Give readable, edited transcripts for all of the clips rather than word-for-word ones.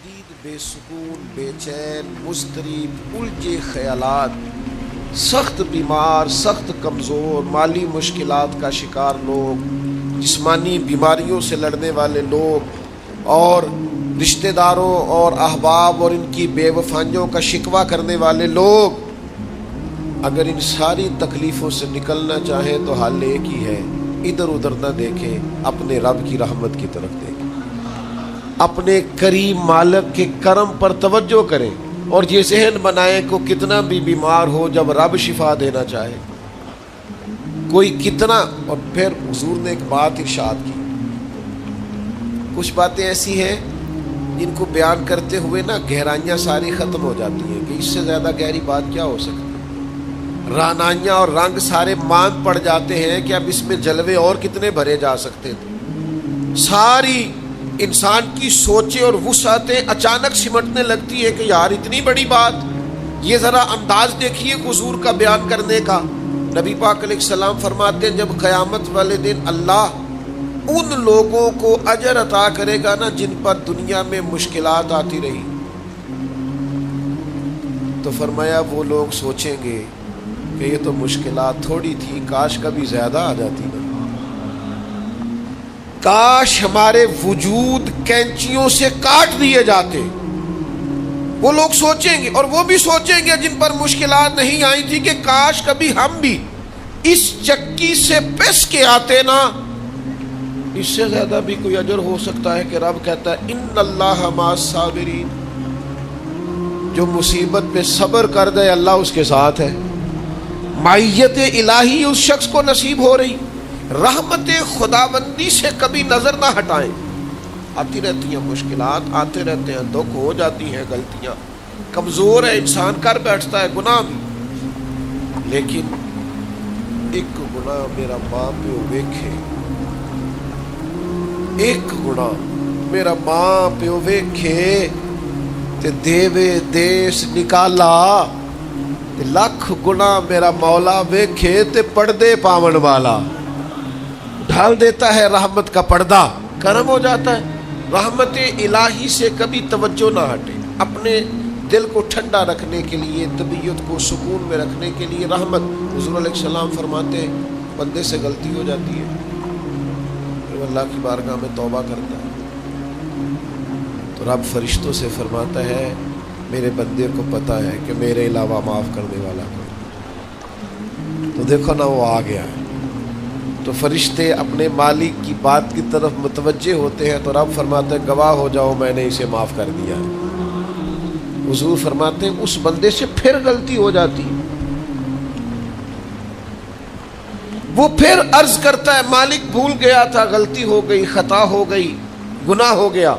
شدید بے سکون، بے چین، مضطرب، الجھے خیالات، سخت بیمار، سخت کمزور، مالی مشکلات کا شکار لوگ، جسمانی بیماریوں سے لڑنے والے لوگ، اور رشتہ داروں اور احباب اور ان کی بے وفائیوں کا شکوہ کرنے والے لوگ، اگر ان ساری تکلیفوں سے نکلنا چاہیں تو حل ایک ہی ہے، ادھر ادھر نہ دیکھیں، اپنے رب کی رحمت کی طرف دیکھیں، اپنے کریم مالک کے کرم پر توجہ کریں، اور یہ ذہن بنائیں کہ کتنا بھی بیمار ہو، جب رب شفا دینا چاہے کوئی کتنا۔ اور پھر حضور نے ایک بات ارشاد کی، کچھ باتیں ایسی ہیں جن کو بیان کرتے ہوئے نا گہرائیاں ساری ختم ہو جاتی ہیں کہ اس سے زیادہ گہری بات کیا ہو سکتی، رانائیاں اور رنگ سارے مان پڑ جاتے ہیں کہ اب اس میں جلوے اور کتنے بھرے جا سکتے تھے۔ ساری انسان کی سوچیں اور وسعتیں اچانک سمٹنے لگتی ہے کہ یار اتنی بڑی بات، یہ ذرا انداز دیکھیے حضور کا بیان کرنے کا۔ نبی پاک علیہ السلام فرماتے ہیں جب قیامت والے دن اللہ ان لوگوں کو اجر عطا کرے گا نا جن پر دنیا میں مشکلات آتی رہی، تو فرمایا وہ لوگ سوچیں گے کہ یہ تو مشکلات تھوڑی تھی، کاش کبھی زیادہ آ جاتی نا، کاش ہمارے وجود کینچیوں سے کاٹ دیے جاتے۔ وہ لوگ سوچیں گے، اور وہ بھی سوچیں گے جن پر مشکلات نہیں آئی تھی کہ کاش کبھی ہم بھی اس چکی سے پس کے آتے نا، اس سے زیادہ بھی کوئی اجر ہو سکتا ہے کہ رب کہتا ہے ان اللہ مع الصابرین، جو مصیبت پہ صبر کر دے اللہ اس کے ساتھ ہے۔ معیت الہی اس شخص کو نصیب ہو رہی، رحمت خداوندی سے کبھی نظر نہ ہٹائیں۔ آتی رہتی ہیں مشکلات، آتے رہتے ہیں دکھ، ہو جاتی ہیں غلطیاں، کمزور ہے انسان، کر بیٹھتا ہے گناہ بھی، لیکن ایک گناہ میرا ماں پیو ویکھے، ایک گناہ میرا ماں پیو ویکھے تے دیوے دیس نکالا، تے لکھ گناہ میرا مولا ویکھے تے پردے پاون والا، ڈھال دیتا ہے رحمت کا پردہ، کرم ہو جاتا ہے۔ رحمت الہی سے کبھی توجہ نہ ہٹے، اپنے دل کو ٹھنڈا رکھنے کے لیے، طبیعت کو سکون میں رکھنے کے لیے رحمت۔ حضور علیہ السلام فرماتے ہیں بندے سے غلطی ہو جاتی ہے، پھر اللہ کی بارگاہ میں توبہ کرتا ہے تو رب فرشتوں سے فرماتا ہے میرے بندے کو پتہ ہے کہ میرے علاوہ معاف کرنے والا کوئی، تو دیکھو نا وہ آ گیا ہے، تو فرشتے اپنے مالک کی بات کی طرف متوجہ ہوتے ہیں، تو رب فرماتا ہے گواہ ہو جاؤ میں نے اسے معاف کر دیا ہے۔ حضور فرماتے ہیں اس بندے سے پھر غلطی ہو جاتی، وہ پھر عرض کرتا ہے مالک بھول گیا تھا، غلطی ہو گئی، خطا ہو گئی، گناہ ہو گیا،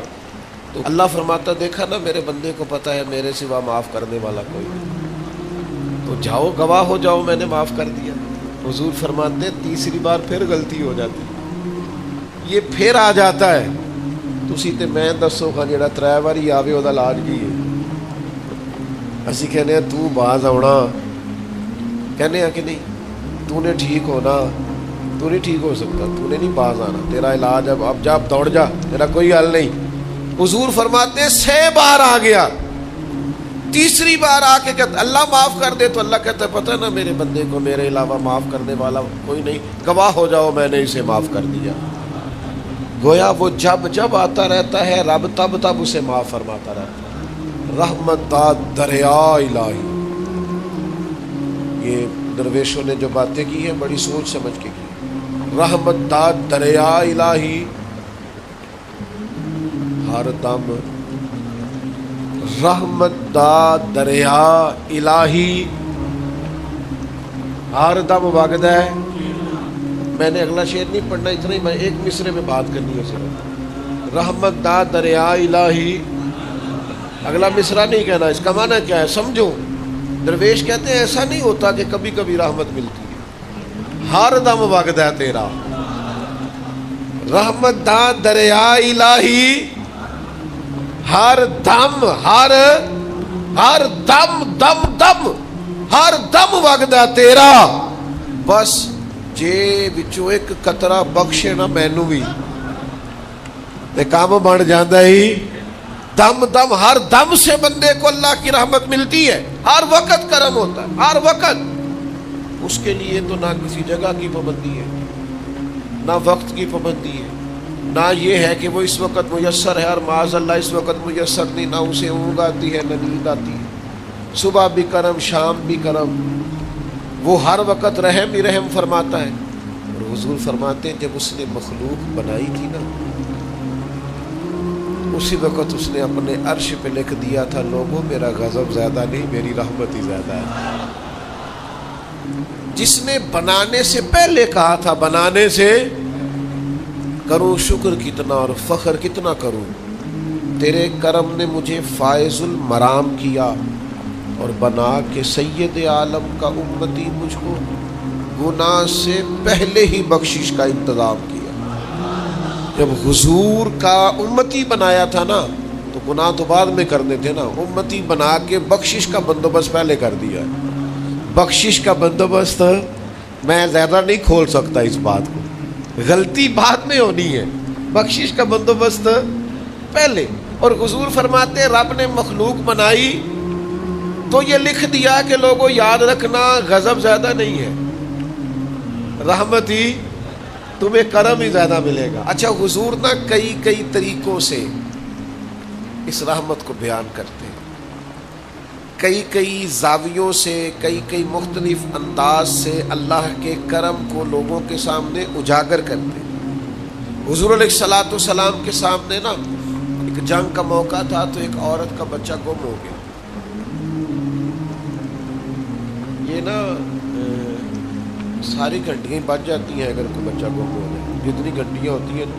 تو اللہ فرماتا دیکھا نا میرے بندے کو پتہ ہے میرے سوا معاف کرنے والا کوئی نہیں، تو جاؤ گواہ ہو جاؤ میں نے معاف کر دیا۔ حضور فرماتے ہیں تیسری بار پھر غلطی ہو جاتی، یہ پھر آ جاتا ہے، تسی تے میں دسو خا جڑا 3 واری آوے وہ علاج کی ہے، اسی کہنے ہیں تو باز آنا، کہنے ہیں کہ نہیں تو نے ٹھیک ہونا، تو نہیں ٹھیک ہو سکتا، تو نے نہیں باز آنا، تیرا علاج اب جا دوڑ جا، تیرا کوئی حل نہیں۔ حضور فرماتے ہیں 6 بار آ گیا، تیسری بار آ کے کہتا اللہ معاف کر دے، تو اللہ کہتا ہے پتہ نا میرے بندے کو میرے علاوہ معاف کرنے والا کوئی نہیں، گواہ ہو جاؤ میں نے اسے معاف کر دیا۔ گویا وہ جب جب آتا رہتا ہے رب تب تب اسے معاف فرماتا رہتا ہے۔ رحمت داد دریا الہی، یہ درویشوں نے جو باتیں کی ہیں بڑی سوچ سمجھ کے کی۔ رحمت داد دریا الہی، ہر دم رحمت دا دریا الہی، ہر دم وگدا ہے۔ میں نے اگلا شعر نہیں پڑھنا، اتنا ہی میں ایک مصرے میں بات کرنی ہے صرف، رحمت دا دریا الہی، اگلا مصرع نہیں کہنا، اس کا معنی کیا ہے سمجھو۔ درویش کہتے ہیں ایسا نہیں ہوتا کہ کبھی کبھی رحمت ملتی ہے، ہر دم وگدا ہے تیرا، رحمت دا دریا الہی، ہر دم ہر دم دم دم ہر دم وگدا تیرا، بس جے وچوں ایک قطرہ بخشے نا مینوں بھی تے کام بن جاندا ہی دم دم ہر دم سے بندے کو اللہ کی رحمت ملتی ہے، ہر وقت کرم ہوتا ہے، ہر وقت۔ اس کے لیے تو نہ کسی جگہ کی پابندی ہے، نہ وقت کی پابندی ہے، نہ یہ ہے کہ وہ اس وقت میسر ہے اور معاذ اللہ اس وقت میسر نہیں، نہ اسے اونگ آتی ہے نہ نیند آتی ہے۔ صبح بھی کرم، شام بھی کرم، وہ ہر وقت رحم ہی رحم فرماتا ہے۔ اور حضور فرماتے ہیں جب اس نے مخلوق بنائی تھی نا، اسی وقت اس نے اپنے عرش پہ لکھ دیا تھا، لوگوں میرا غضب زیادہ نہیں، میری رحمت ہی زیادہ ہے۔ جس نے بنانے سے پہلے کہا تھا، بنانے سے کروں شکر کتنا اور فخر کتنا کروں، تیرے کرم نے مجھے فائز المرام کیا اور بنا کے سید عالم کا امتی مجھ کو گناہ سے پہلے ہی بخشش کا انتظام کیا۔ جب حضور کا امتی بنایا تھا نا تو گناہ تو بعد میں کرنے تھے نا، امتی بنا کے بخشش کا بندوبست پہلے کر دیا ہے۔ بخشش کا بندوبست میں زیادہ نہیں کھول سکتا اس بات کو، غلطی بعد میں ہونی ہے، بخشش کا بندوبست پہلے۔ اور حضور فرماتے ہیں رب نے مخلوق بنائی تو یہ لکھ دیا کہ لوگوں یاد رکھنا غضب زیادہ نہیں ہے، رحمت ہی، تمہیں کرم ہی زیادہ ملے گا۔ اچھا حضور نا کئی طریقوں سے اس رحمت کو بیان کرتے ہیں، کئی زاویوں سے، کئی مختلف انداز سے اللہ کے کرم کو لوگوں کے سامنے اجاگر کرتے ہیں۔ حضور علیہ الصلوۃ والسلام کے سامنے نا ایک جنگ کا موقع تھا تو ایک عورت کا بچہ گم ہو گیا۔ یہ نا ساری گھنٹیاں بج جاتی ہیں اگر کوئی بچہ گم ہو جائے، جتنی گھنٹیاں ہوتی ہیں نا،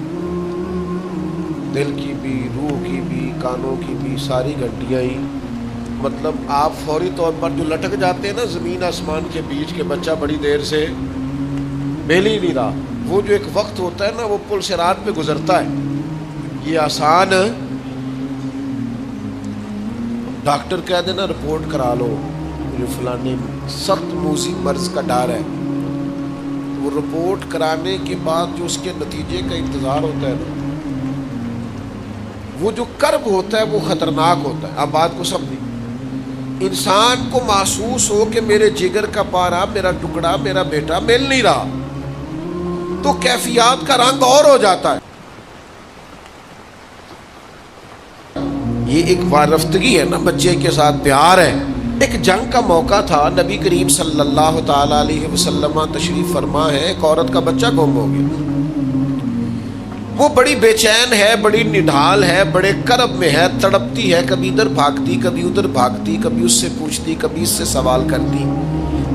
دل کی بھی، روح کی بھی، کانوں کی بھی، ساری گھنٹیاں ہی، مطلب آپ فوری طور پر جو لٹک جاتے ہیں نا زمین آسمان کے بیچ کے، بچہ بڑی دیر سے مل ہی نہیں رہا، وہ جو ایک وقت ہوتا ہے نا وہ پل صراط پہ گزرتا ہے، یہ آسان ڈاکٹر کہہ دینا رپورٹ کرا لو مجھے فلانے سخت موذی مرض کا ڈر ہے، وہ رپورٹ کرانے کے بعد جو اس کے نتیجے کا انتظار ہوتا ہے نا، وہ جو کرب ہوتا ہے وہ خطرناک ہوتا ہے۔ آپ بات کو سمجھیں، انسان کو محسوس ہو کہ میرے جگر کا پارا، میرا ٹکڑا، میرا بیٹا مل نہیں رہا، تو کیفیات کا رنگ اور ہو جاتا ہے۔ یہ ایک وارفتگی ہے نا، بچے کے ساتھ پیار ہے۔ ایک جنگ کا موقع تھا، نبی کریم صلی اللہ تعالی علیہ وسلم تشریف فرما ہے، ایک عورت کا بچہ گم ہو گیا، وہ بڑی بے چین ہے، بڑی نڈھال ہے، بڑے کرب میں ہے، تڑپتی ہے، کبھی ادھر بھاگتی کبھی ادھر بھاگتی، کبھی اس سے پوچھتی کبھی اس سے سوال کرتی،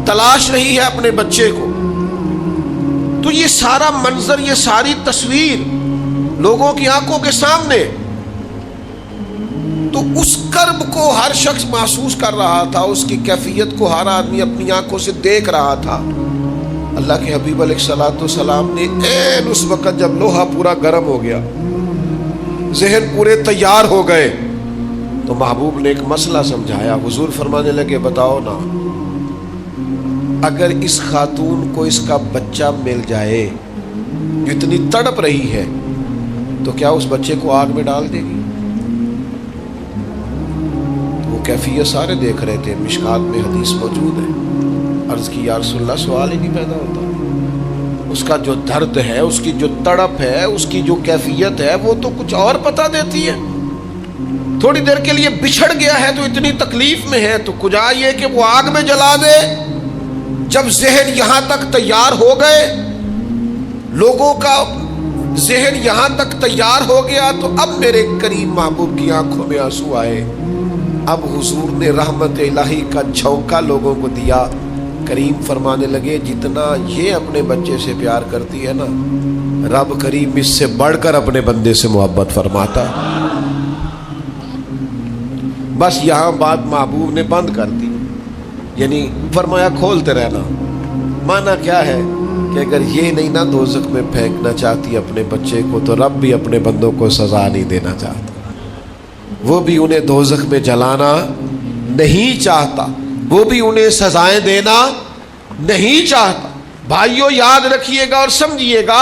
تلاش رہی ہے اپنے بچے کو۔ تو یہ سارا منظر، یہ ساری تصویر لوگوں کی آنکھوں کے سامنے، تو اس کرب کو ہر شخص محسوس کر رہا تھا، اس کی کیفیت کو ہر آدمی اپنی آنکھوں سے دیکھ رہا تھا۔ اللہ کے حبیب علیہ الصلوۃ والسلام نے عین اس وقت جب لوہا پورا گرم ہو گیا، ذہن پورے تیار ہو گئے، تو محبوب نے ایک مسئلہ سمجھایا۔ حضور فرمانے لگے بتاؤ نا، اگر اس خاتون کو اس کا بچہ مل جائے جو اتنی تڑپ رہی ہے تو کیا اس بچے کو آگ میں ڈال دے گی؟ وہ کیفیت سارے دیکھ رہے تھے، مشکات میں حدیث موجود ہے۔ عرض کی یا رسول اللہ، سوال ہی نہیں پیدا ہوتا، اس کا جو درد ہے، اس کی جو تڑپ ہے، اس کی جو کیفیت ہے، وہ تو کچھ اور پتہ دیتی ہے۔ تھوڑی دیر کے لیے بچھڑ گیا ہے تو اتنی تکلیف میں ہے، تو کجا یہ کہ وہ آگ میں جلا دے۔ جب ذہن یہاں تک تیار ہو گئے، لوگوں کا ذہن یہاں تک تیار ہو گیا، تو اب میرے کریم محبوب کی آنکھوں میں آنسو آئے۔ اب حضور نے رحمت الہی کا جھونکا لوگوں کو دیا۔ کریم فرمانے لگے جتنا یہ اپنے بچے سے پیار کرتی ہے نا، رب کریم اس سے بڑھ کر اپنے بندے سے محبت فرماتا ہے۔ بس یہاں بات محبوب نے بند کر دی، یعنی فرمایا کھولتے رہنا۔ مانا کیا ہے کہ اگر یہ نہیں نا دوزخ میں پھینکنا چاہتی اپنے بچے کو، تو رب بھی اپنے بندوں کو سزا نہیں دینا چاہتا، وہ بھی انہیں دوزخ میں جلانا نہیں چاہتا، وہ بھی انہیں سزائیں دینا نہیں چاہتا۔ بھائیو یاد رکھیے گا اور سمجھیے گا،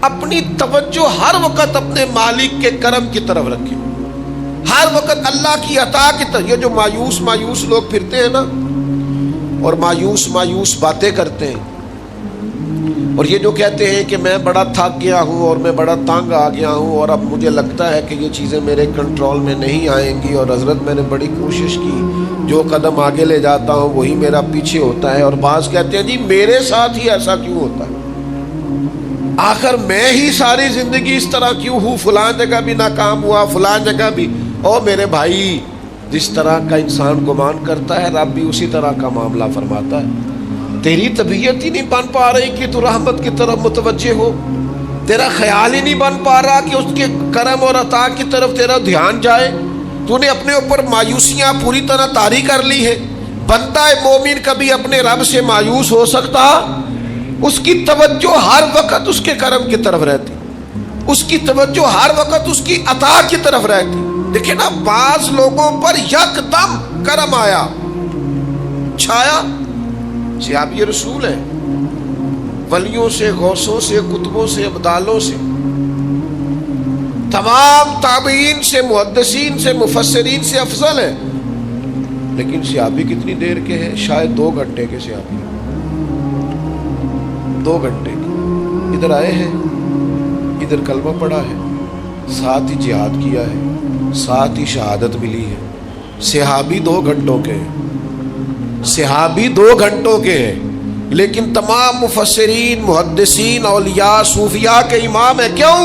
اپنی توجہ ہر وقت اپنے مالک کے کرم کی طرف رکھیں۔ ہر وقت اللہ کی عطا کی طرف. یہ جو مایوس لوگ پھرتے ہیں نا اور مایوس باتیں کرتے ہیں، اور یہ جو کہتے ہیں کہ میں بڑا تھک گیا ہوں اور میں بڑا تنگ آ گیا ہوں اور اب مجھے لگتا ہے کہ یہ چیزیں میرے کنٹرول میں نہیں آئیں گی، اور حضرت میں نے بڑی کوشش کی، جو قدم آگے لے جاتا ہوں وہی میرا پیچھے ہوتا ہے. اور بعض کہتے ہیں جی میرے ساتھ ہی ایسا کیوں ہوتا ہے، آخر میں ہی ساری زندگی اس طرح کیوں ہوں، فلاں جگہ بھی ناکام ہوا، فلاں جگہ بھی. او میرے بھائی، جس طرح کا انسان گمان کرتا ہے رب بھی اسی طرح کا معاملہ فرماتا ہے. تیری طبیعت ہی نہیں بن پا رہی کہ تو رحمت کی طرف متوجہ ہو، تیرا خیال ہی نہیں بن پا رہا کہ اس کے کرم اور عطا کی طرف تیرا دھیان جائے. تو نے اپنے اوپر مایوسیاں پوری طرح طاری کر لی ہے. بندہ مومن کبھی اپنے رب سے مایوس ہو سکتا؟ اس کی توجہ ہر وقت اس کے کرم کی طرف رہتی، اس کی توجہ ہر وقت اس کی عطا کی طرف رہتی. دیکھیں نا، بعض لوگوں پر یکدم کرم آیا، چھایا. صحابی رسول ہے، ولیوں سے، غوثوں سے، قطبوں سے، ابدالوں سے، تمام تابعین سے، محدثین سے، مفسرین سے افضل ہے. لیکن صحابی کتنی دیر کے ہیں؟ شاید 2 گھنٹے کے صحابی، 2 گھنٹے کے. ادھر آئے ہیں، ادھر کلمہ پڑھا ہے، ساتھ ہی جہاد کیا ہے، ساتھ ہی شہادت ملی ہے. صحابی 2 گھنٹوں کے ہیں، صحابی 2 گھنٹوں کے ہیں، لیکن تمام مفسرین، محدثین، اولیاء، صوفیاء کے امام ہیں. کیوں؟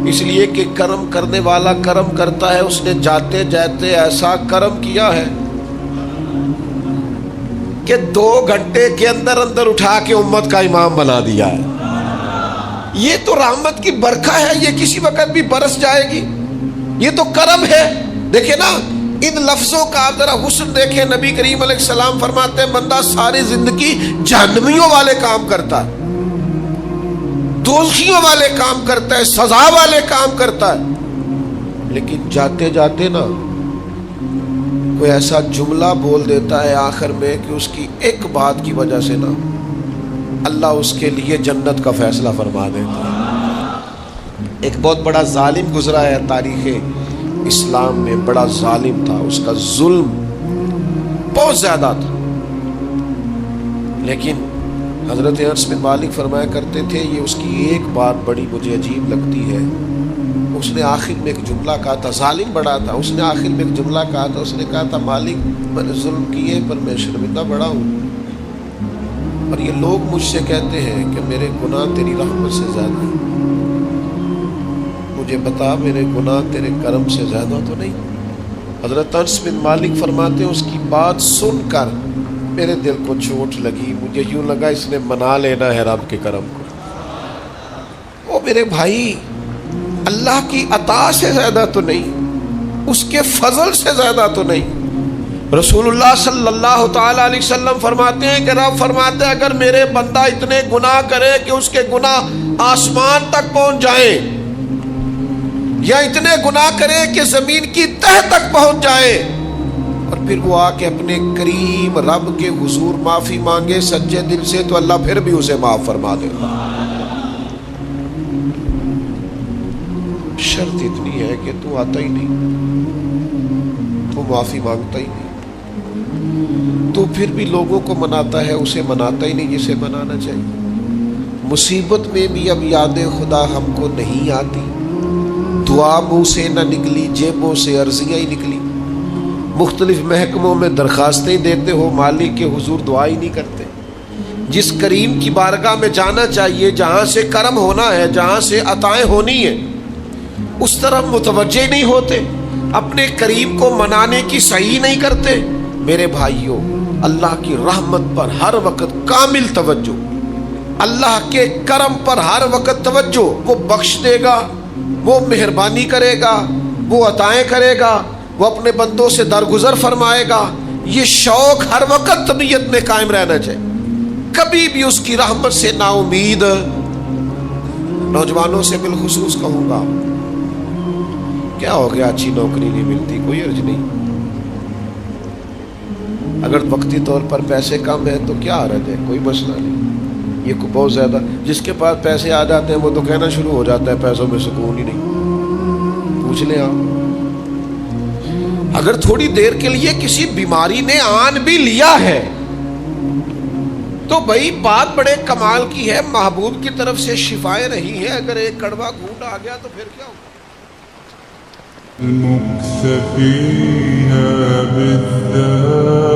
اس لیے کہ کرم کرنے والا کرم کرتا ہے. اس نے جاتے جاتے ایسا کرم کیا ہے کہ 2 گھنٹے کے اندر اٹھا کے امت کا امام بنا دیا ہے. یہ تو رحمت کی برکھا ہے، یہ کسی وقت بھی برس جائے گی. یہ تو کرم ہے. دیکھیں نا، ان لفظوں کا آپ ذرا حسن دیکھیں. نبی کریم علیہ السلام فرماتے ہیں بندہ ساری زندگی جہنمیوں والے کام کرتا ہے، دوزخیوں والے کام کرتا ہے، سزا والے کام کرتا ہے، لیکن جاتے جاتے نا کوئی ایسا جملہ بول دیتا ہے آخر میں کہ اس کی ایک بات کی وجہ سے نا اللہ اس کے لیے جنت کا فیصلہ فرما دیتا ہے. ایک بہت بڑا ظالم گزرا ہے تاریخ اسلام میں، بڑا ظالم تھا، اس کا ظلم بہت زیادہ تھا. لیکن حضرت انس بن مالک فرمایا کرتے تھے یہ اس کی ایک بات بڑی مجھے عجیب لگتی ہے. اس نے آخر میں ایک جملہ کہا تھا، ظالم بڑا تھا، اس نے آخر میں ایک جملہ کہا تھا. اس نے کہا تھا مالک میں نے ظلم کیے پر میں شرمندہ بڑا ہوں، اور یہ لوگ مجھ سے کہتے ہیں کہ میرے گناہ تیری رحمت سے زیادہ ہیں. مجھے بتا میرے گناہ تیرے کرم سے زیادہ تو نہیں؟ حضرت انس بن مالک فرماتے ہیں اس کی بات سن کر میرے دل کو چوٹ لگی. مجھے یوں لگا اس نے منا لینا ہے رب کے کرم کو. او میرے بھائی، اللہ کی عطا سے زیادہ تو نہیں، اس کے فضل سے زیادہ تو نہیں. رسول اللہ صلی اللہ تعالی علیہ وسلم فرماتے ہیں کہ رب فرماتے ہیں اگر میرے بندہ اتنے گناہ کرے کہ اس کے گناہ آسمان تک پہنچ جائیں، یا اتنے گناہ کرے کہ زمین کی تہ تک پہنچ جائے، اور پھر وہ آ کے اپنے کریم رب کے حضور معافی مانگے سچے دل سے، تو اللہ پھر بھی اسے معاف فرما دے. شرط اتنی ہے کہ تو آتا ہی نہیں، تو معافی مانگتا ہی نہیں، تو پھر بھی لوگوں کو مناتا ہے، اسے مناتا ہی نہیں جسے منانا چاہیے. مصیبت میں بھی اب یاد خدا ہم کو نہیں آتی، دعا منہ سے نہ نکلی، جیبوں سے عرضیاں ہی نکلی. مختلف محکموں میں درخواستیں دیتے ہو، مالک کے حضور دعا ہی نہیں کرتے. جس کریم کی بارگاہ میں جانا چاہیے، جہاں سے کرم ہونا ہے، جہاں سے عطائیں ہونی ہے، اس طرف متوجہ نہیں ہوتے، اپنے کریم کو منانے کی صحیح نہیں کرتے. میرے بھائیوں، اللہ کی رحمت پر ہر وقت کامل توجہ، اللہ کے کرم پر ہر وقت توجہ. وہ بخش دے گا، وہ مہربانی کرے گا، وہ عطائیں کرے گا، وہ اپنے بندوں سے درگزر فرمائے گا. یہ شوق ہر وقت طبیعت میں قائم رہنا چاہیے. کبھی بھی اس کی رحمت سے نا امید. نوجوانوں سے بالخصوص کہوں گا، کیا ہو گیا اچھی نوکری نہیں ملتی، کوئی عرض نہیں. اگر وقتی طور پر پیسے کم ہیں تو کیا حرج ہے، کوئی مسئلہ نہیں. یہ کو بہت زیادہ جس کے پاس پیسے آ جاتے ہیں وہ تو کہنا شروع ہو جاتا ہے پیسوں میں سکون ہی نہیں. پوچھ لیں آپ، اگر تھوڑی دیر کے لیے کسی بیماری نے آن بھی لیا ہے تو بھائی بات بڑے کمال کی ہے، محبوب کی طرف سے شفائیں نہیں ہے، اگر ایک کڑوا گھونٹ آ گیا تو پھر کیا ہوگا؟ المكث فيها بالذات